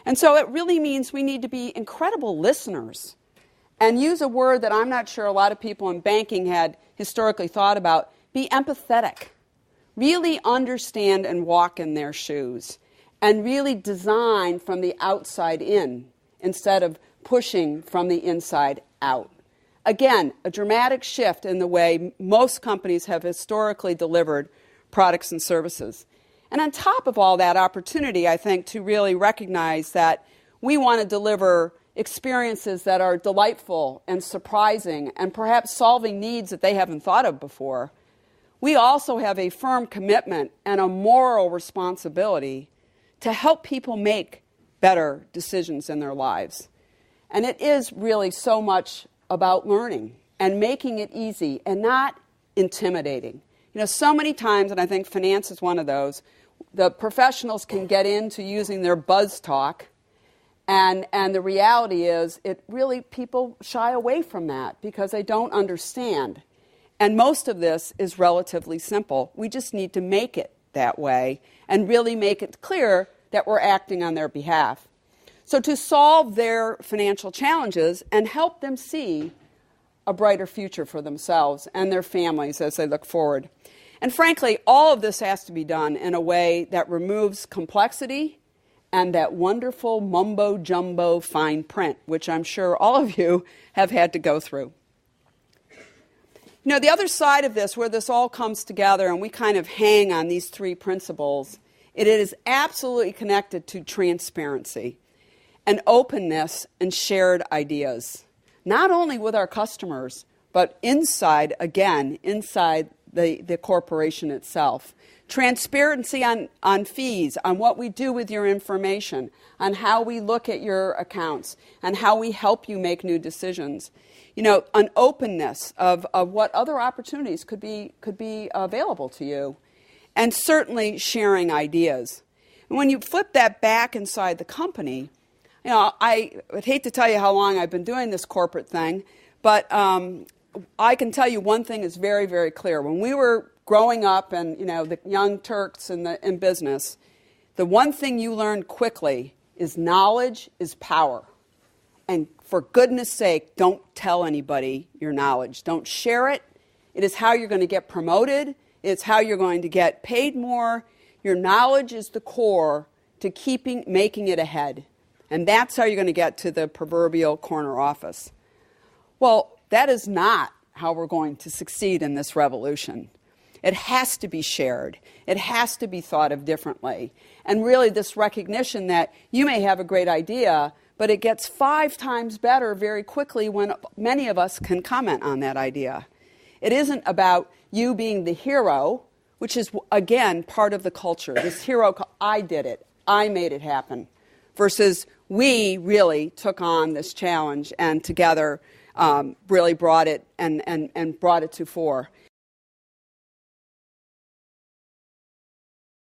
And so it really means we need to be incredible listeners and use a word that I'm not sure a lot of people in banking had historically thought about, be empathetic. Really understand and walk in their shoes and really design from the outside in instead of pushing from the inside out. Again, a dramatic shift in the way most companies have historically delivered products and services. And on top of all that opportunity, I think, to really recognize that we want to deliver experiences that are delightful and surprising and perhaps solving needs that they haven't thought of before, we also have a firm commitment and a moral responsibility to help people make better decisions in their lives. And it is really so much about learning and making it easy and not intimidating. You know, so many times, and I think finance is one of those, the professionals can get into using their buzz talk, and the reality is it really, people shy away from that because they don't understand. And most of this is relatively simple. We just need to make it that way and really make it clear that we're acting on their behalf. So to solve their financial challenges and help them see a brighter future for themselves and their families as they look forward. And frankly, all of this has to be done in a way that removes complexity and that wonderful mumbo-jumbo fine print, which I'm sure all of you have had to go through. You know, the other side of this, where this all comes together and we kind of hang on these three principles, it is absolutely connected to transparency and openness and shared ideas, not only with our customers, but inside the corporation itself. Transparency on fees, on what we do with your information, on how we look at your accounts, and how we help you make new decisions. You know, an openness of what other opportunities could be available to you, and certainly sharing ideas. And when you flip that back inside the company, you know, I would hate to tell you how long I've been doing this corporate thing, but I can tell you one thing is very, very clear. When we were growing up and, you know, the young Turks in business, the one thing you learned quickly is knowledge is power. And for goodness sake, don't tell anybody your knowledge. Don't share it. It is how you're going to get promoted. It's how you're going to get paid more. Your knowledge is the core to making it ahead. And that's how you're going to get to the proverbial corner office. Well, that is not how we're going to succeed in this revolution. It has to be shared. It has to be thought of differently. And really this recognition that you may have a great idea, but it gets 5 times better very quickly when many of us can comment on that idea. It isn't about you being the hero, which is, again, part of the culture. This hero, I did it. I made it happen. Versus we really took on this challenge and together really brought it and brought it to fore.